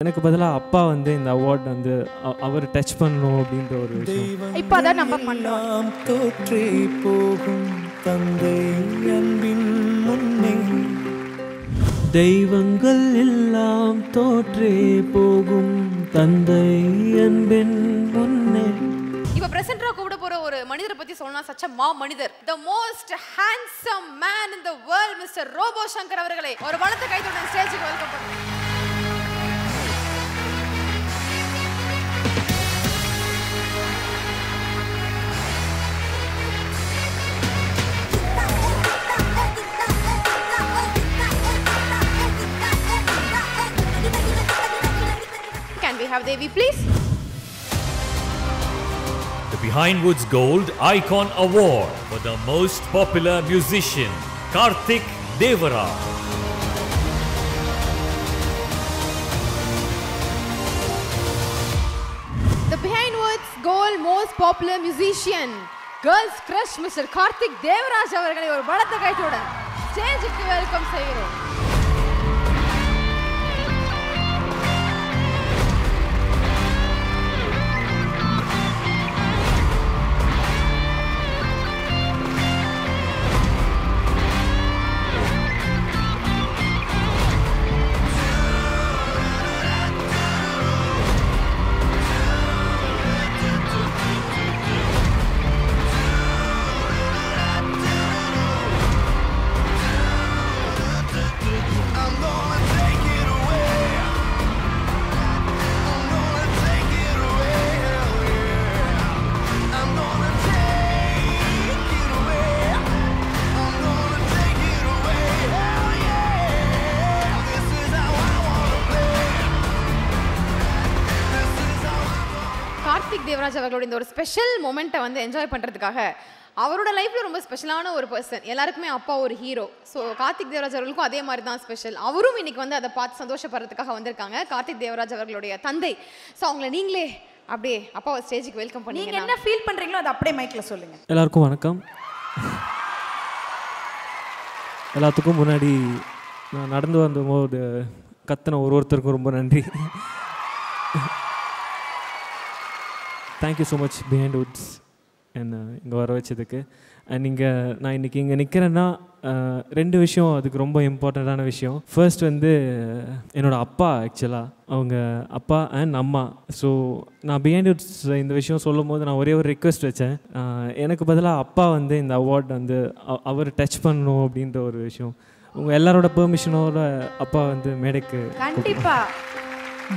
எனக்கு பதிலா அப்பா வந்து இந்த அவார்ட் வந்து அவர் டச் பண்ணணும் அப்படின்ற ஒரு விஷயம். இப்போ அதான் நம்ம பண்ணோம். தோற்றே போகும் தந்தை அன்பின் முன்னே தெய்வங்கள் எல்லாம் தோற்றே போகும் தந்தை அன்பின் முன்னே. இப்போ பிரசன்டரா கூப்பிட போற ஒரு மனிதரை பத்தி சொன்னா சச்ச மா மனிதர், the most handsome man in the world, mister Robo Shankar அவர்களே ஒரு பலத்த கைத்தட்டல் ஸ்டேஜுக்கு வெல்கம் பண்ணுங்க. Can we have Devi please? The Behind Woods Gold Icon Award for the most popular musician, Karthik Devara. The Behind Woods Gold most popular musician, girls crush, Mr. Karthik Devaraj அவர்களை ஒரு பலத்த கைத்தட்டுடன் ஸ்டேஜுக்கு welcome செய்கிறோம். கார்த்திக் தேவராஜ் அவர்களோட இந்த ஒரு special மொமெண்ட்டை வந்து என்ஜாய் பண்ணுறதுக்காக அவரோட லைஃப்பில் ரொம்ப ஸ்பெஷலான ஒரு பர்சன், எல்லாருக்குமே அப்பா ஒரு ஹீரோ. ஸோ கார்த்திக் தேவராஜ் அவர்களுக்கும் அதே மாதிரி தான் ஸ்பெஷல். அவரும் இன்னைக்கு வந்து அதை பார்த்து சந்தோஷப்படுறதுக்காக வந்திருக்காங்க. கார்த்திக் தேவராஜ் அவர்களுடைய தந்தை. ஸோ அவங்கள நீங்களே அப்படியே அப்பாவை ஸ்டேஜுக்கு வெல்கம் பண்ணி நீங்கள் என்ன ஃபீல் பண்ணுறீங்களோ அதை அப்படியே மைக்கில் சொல்லுங்கள். எல்லாருக்கும் வணக்கம். எல்லாத்துக்கும் முன்னாடி நான் நடந்து வந்தபோது கத்தின ஒருத்தருக்கும் ரொம்ப நன்றி. Thank you so much behind Woods என்ன இங்கே வர வச்சதுக்கு. அண்ட் நான் இன்றைக்கி இங்கே நிற்கிறேன்னா ரெண்டு விஷயம் அதுக்கு ரொம்ப இம்பார்ட்டண்ட்டான விஷயம். ஃபர்ஸ்ட் வந்து என்னோடய அப்பா, ஆக்சுவலாக அவங்க அப்பா அண்ட் அம்மா. ஸோ நான் பிஹைண்ட் வுட்ஸ் இந்த விஷயம் சொல்லும் போது நான் ஒரே ஒரு ரிக்வெஸ்ட் வச்சேன், எனக்கு பதிலாக அப்பா வந்து இந்த அவார்ட் வந்து அவர் டச் பண்ணணும் அப்படின்ற ஒரு விஷயம். உங்கள் எல்லாரோட பெர்மிஷனோட அப்பா வந்து மேடைக்கு கண்டிப்பாக.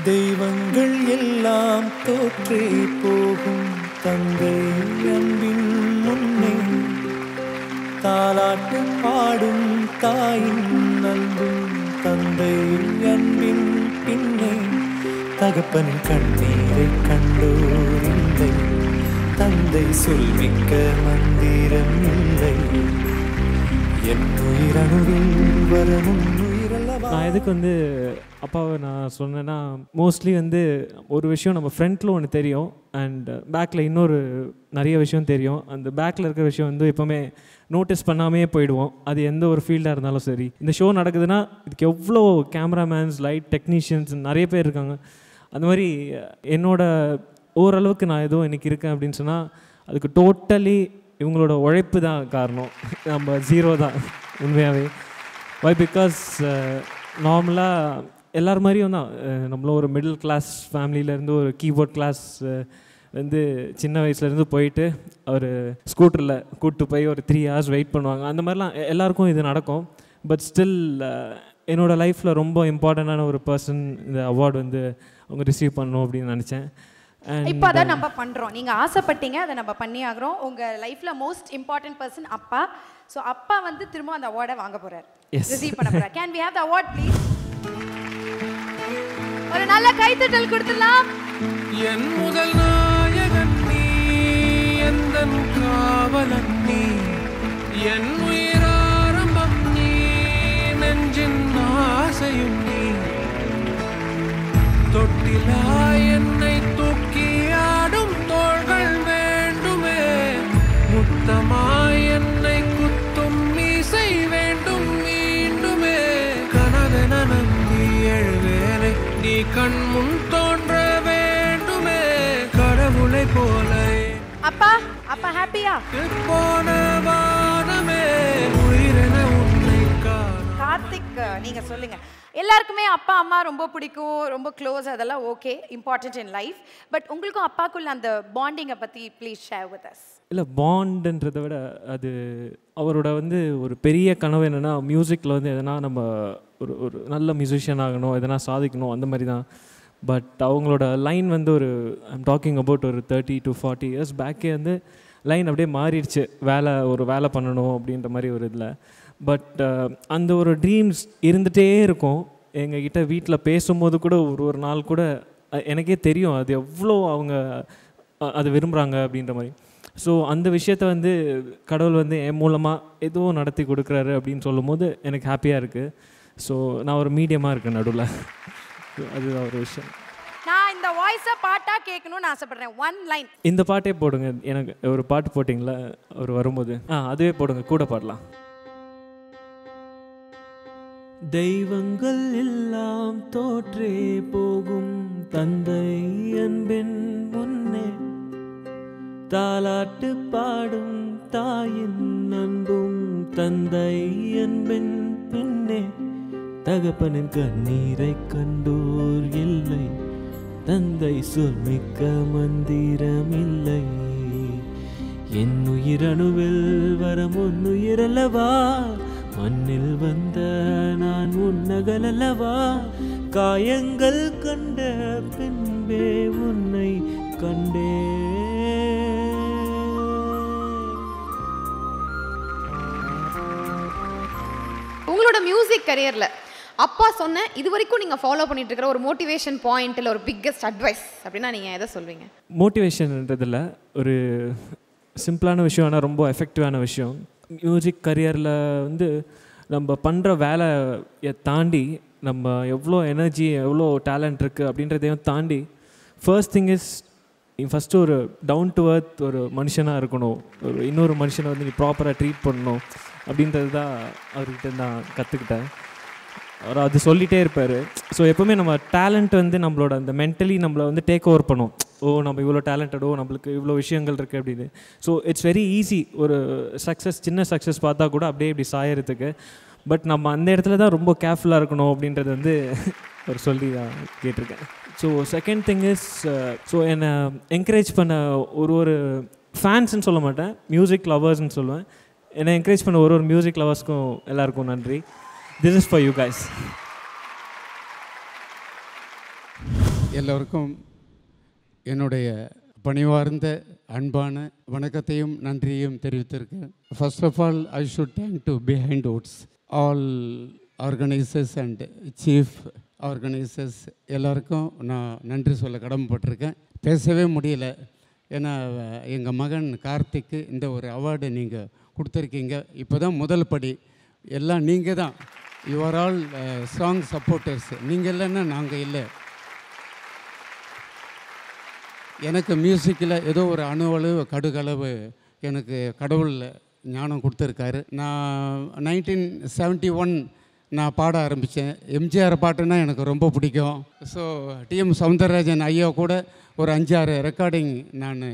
தெய்வங்கள் எல்லாம் தோற்றே போகும் தந்தை அன்பின் முன்னே தாலாட்டு பாடும் தாயின் அன்பும் தந்தை அன்பின் பின்னே தகப்பனின் கண்ணீரை கண்டோர் இல்லை, தந்தை சொல்மிக்க மந்திரம் இல்லை, என் உயிரணுவில் வரமும் உயிரல்லவா. நான் எதுக்கு வந்து அப்பாவை நான் சொன்னேன்னா, மோஸ்ட்லி வந்து ஒரு விஷயம் நம்ம ஃப்ரண்ட்டில் ஒன்று தெரியும் அண்ட் பேக்கில் இன்னொரு நிறைய விஷயம் தெரியும். அந்த பேக்கில் இருக்கிற விஷயம் வந்து எப்போவுமே நோட்டீஸ் பண்ணாமே போயிடுவோம், அது எந்த ஒரு ஃபீல்டாக இருந்தாலும் சரி. இந்த ஷோ நடக்குதுன்னா இதுக்கு எவ்வளோ கேமராமேன்ஸ், லைட் டெக்னீஷியன்ஸ் நிறைய பேர் இருக்காங்க. அந்த மாதிரி என்னோட ஓரளவுக்கு நான் ஏதோ இன்றைக்கி இருக்கேன் அப்படின்னு சொன்னால் அதுக்கு டோட்டலி இவங்களோட உழைப்பு தான் காரணம். நம்ம ஜீரோ தான் உண்மையாகவே. வை பிகாஸ் நார்மலாக எல்லார் மாதிரியும் தான் நம்மளும் ஒரு மிடில் கிளாஸ் ஃபேமிலியிலேருந்து ஒரு கீபோர்ட் கிளாஸ் வந்து சின்ன வயசுலேருந்து போயிட்டு அவர் ஸ்கூட்டரில் கூப்பிட்டு போய் ஒரு 3 hours வெயிட் பண்ணுவாங்க. அந்த மாதிரிலாம் எல்லாருக்கும் இது நடக்கும். பட் ஸ்டில் என்னோடய லைஃப்பில் ரொம்ப இம்பார்ட்டண்ட்டான ஒரு பர்சன் இந்த அவார்டு வந்து அவங்க ரிசீவ் பண்ணணும் அப்படின்னு நினச்சேன். இப்போ அதான் நம்ம பண்ணுறோம். நீங்கள் ஆசைப்பட்டீங்க, அதை நம்ம பண்ணி ஆகிறோம். உங்கள் லைஃப்பில் மோஸ்ட் இம்பார்ட்டன்ட் பர்சன் அப்பா. ஸோ அப்பா வந்து திரும்ப அந்த அவார்டை வாங்க போகிறார், ரிசீவ் பண்ண போகிறார். Can we have the award please? ஒரு நல்ல கைத்தட்டல் கொடுத்துடலாம். என் முதல் நாயகன் நீ, எந்தன் காவலன் நீ, என் உயிராரம்பம் நீ, நெஞ்சின் ஆசையும் நீ, தொட்டிலா என்னை தூக்கி ஆடும் தோள்கள் வேண்டுமே, முத்தமாய் என்னை குத்தும் மீசை வேண்டும் மீண்டுமே, கனவென நம்பி எழுவேனை நீ கண் முன் தோன்ற வேண்டுமே கடவுளை போல அப்பா அப்பா ஹாப்பியா போன வானமே உயிரென உன்னை காண. கார்த்திக் நீங்க சொல்லுங்க. எல்லாருக்குமே அப்பா அம்மா ரொம்ப பிடிக்கும், ரொம்ப க்ளோஸ், அதெல்லாம் okay, important in life. But உங்களுக்கும் அப்பாக்குள்ள அந்த பாண்டிங்கை பற்றி ப்ளீஸ் ஷேர் வித் அஸ். இல்லை, பாண்டுன்றதை விட அது அவரோட வந்து ஒரு பெரிய கனவு என்னென்னா மியூசிக்கில் வந்து எதனா நம்ம ஒரு ஒரு நல்ல மியூசிஷியன் ஆகணும், எதனா சாதிக்கணும், அந்த மாதிரி தான். பட் அவங்களோட லைன் வந்து ஒரு ஐம் டாக்கிங் அபவுட் ஒரு 30 to 40 years பேக்கே வந்து லைன் அப்படியே மாறிடுச்சு. வேலை பண்ணணும் அப்படின்ற மாதிரி ஒரு இதில். பட் அந்த ஒரு ட்ரீம்ஸ் இருந்துகிட்டே இருக்கும். எங்ககிட்ட வீட்டில் பேசும்போது கூட ஒரு நாள் கூட எனக்கே தெரியும் அது எவ்வளோ அவங்க அதை விரும்புகிறாங்க அப்படின்ற மாதிரி. ஸோ அந்த விஷயத்த வந்து கடவுள் வந்து என் மூலமாக எதுவும் நடத்தி கொடுக்குறாரு அப்படின்னு சொல்லும் போது எனக்கு ஹாப்பியாக இருக்குது. ஸோ நான் ஒரு மீடியமாக இருக்கேன் நடுவில். அதுதான் ஒரு விஷயம். நான் இந்த வாய்ஸை பாட்டாக கேட்கணும்னு ஆசைப்படுறேன். ஒன் லைன் இந்த பாட்டே போடுங்க. எனக்கு ஒரு பாட்டு போட்டிங்களா அவர் வரும்போது, அதுவே போடுங்க, கூட பாடலாம். தெய்வங்கள் எல்லாம் தோற்றே போகும் தந்தை அன்பின் முன்னே, தாலாட்டு பாடும் தாயின் அன்பும் தந்தை அன்பின் பின்னே, தகப்பனின் கண்ணீரை கண்டோர் இல்லை, தந்தை சொல்மிக்க மந்திரமில்லை, என் உயிரணுவில் வரம் உன்னுயிரல்லவா, மண்ணில் வந்த நான் உன்னகலல்லவா, காயங்கள் கண்ட பின்பே உன்னை கண்டே. உங்களோட மியூசிக் கரியர்ல அப்பா சொன்ன இது வரைக்கும் நீங்க ஃபாலோ பண்ணிட்டு இருக்கிற ஒரு மோட்டிவேஷன் பாயிண்ட் இல்லை ஒரு பிக்கெஸ்ட் அட்வைஸ் அப்படின்னா நீங்க எதை சொல்வீங்க? மோட்டிவேஷன்ன்றதில் ஒரு சிம்பிளான விஷயம், ஆனால் ரொம்ப எஃபெக்டிவான விஷயம். மியூசிக் கரியரில் வந்து நம்ம பண்ணுற வேலையை தாண்டி நம்ம எவ்வளோ எனர்ஜி, எவ்வளோ டேலண்ட் இருக்குது அப்படின்றதையும் தாண்டி ஃபர்ஸ்ட் திங் இஸ் ஃபஸ்ட்டு ஒரு டவுன் டு எர்த் ஒரு மனுஷனாக இருக்கணும். ஒரு இன்னொரு மனுஷனை வந்து நீ ப்ராப்பராக ட்ரீட் பண்ணணும் அப்படின்றது தான் அவர்கிட்ட நான் கற்றுக்கிட்டேன். அவர் அது சொல்லிகிட்டே இருப்பார். ஸோ எப்போவுமே நம்ம டேலண்ட் வந்து நம்மளோட அந்த மென்டலி நம்மளை வந்து டேக் ஓவர் பண்ணும். நம்ம இவ்வளோ டேலண்டடோ, நம்மளுக்கு இவ்வளோ விஷயங்கள் இருக்குது அப்படின்னு. ஸோ இட்ஸ் வெரி ஈஸி ஒரு சின்ன சக்ஸஸ் பார்த்தா கூட அப்படியே இப்படி சாயறதுக்கு. பட் நம்ம அந்த இடத்துல தான் ரொம்ப கேர்ஃபுல்லாக இருக்கணும் அப்படின்றது வந்து அவர் சொல்லி தான் கேட்டிருக்கேன். So second thing is, so என்னை என்கரேஜ் பண்ண ஒரு ஃபேன்ஸ்ன்னு சொல்ல மாட்டேன், மியூசிக் லவர்ஸ்ன்னு சொல்லுவேன். என்னை என்கரேஜ் பண்ண ஒரு மியூசிக் லவர்ஸ்க்கும் எல்லாருக்கும் நன்றி. This is for you guys. எல்லோருக்கும் என்னுடைய பணிவார்ந்த அன்பான வணக்கத்தையும் நன்றியையும் தெரிவித்திருக்கேன். First of all I should thank to Behindwoods all organisers and chief organisers எல்லாருக்கும் நான் நன்றி சொல்ல கடமைப்பட்டிருக்கேன். பேசவே முடியல, ஏன்னா எங்கள் மகன் கார்த்திக்கு இந்த ஒரு அவார்டு நீங்கள் கொடுத்துருக்கீங்க. இப்போ தான் முதல் படி. எல்லாம் நீங்கள் தான். You are all strong supporters. நீங்கள் இல்லைன்னா நாங்கள் இல்லை. எனக்கு மியூசிக்கில் ஏதோ ஒரு அணுவளவு கடுகளவு எனக்கு கடவுள் ஞானம் கொடுத்துருக்காரு. நான் 1971 நான் பாட ஆரம்பித்தேன். எம்ஜிஆர் பாட்டுன்னா எனக்கு ரொம்ப பிடிக்கும். ஸோ டிஎம் சௌந்தரராஜன் ஐயா கூட ஒரு 5-6 ரெக்கார்டிங் நான்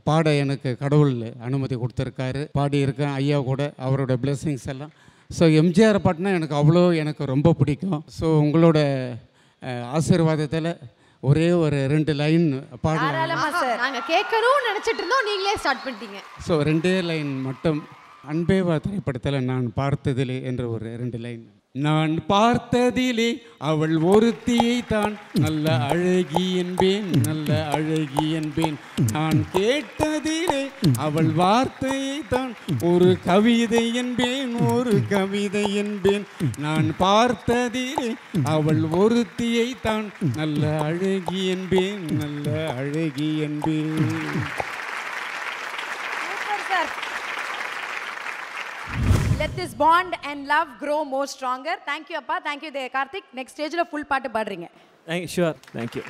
பாட எனக்கு கடவுள் அனுமதி கொடுத்துருக்காரு. பாடியிருக்கேன் ஐயா கூட, அவரோட பிளெஸ்ஸிங்ஸ் எல்லாம். ஸோ எம்ஜிஆர் பாட்டுனா எனக்கு எனக்கு ரொம்ப பிடிக்கும். ஸோ உங்களோட ஆசீர்வாதத்தில் ஒரே ஒரு 2 லைன் பாடலாம். நாங்கள் கேட்கணும்னு நினச்சிட்டு இருந்தோம், நீங்களே ஸ்டார்ட் பண்ணிட்டீங்க. ஸோ 2 லைன் மட்டும். அன்பேவா திரைப்படத்தில் நான் பார்த்ததிலே என்ற ஒரு 2 லைன். நான் பார்த்ததிலே அவள் ஒருத்தியை தான் நல்ல அழகி என்பேன், நல்ல அழகி என்பேன். நான் கேட்டதிலே அவள் வார்த்தையை தான் ஒரு கவிதை என்பேன், ஒரு கவிதை என்பேன். நான் பார்த்ததிலே அவள் ஒருத்தியை தான் நல்ல அழகி என்பேன், நல்ல அழகி என்பேன். Let this bond and love grow more stronger. Thank you, Appa. Thank you, Karthik. Next stage la full பாட்டு பாடுறீங்க. Sure. Thank you.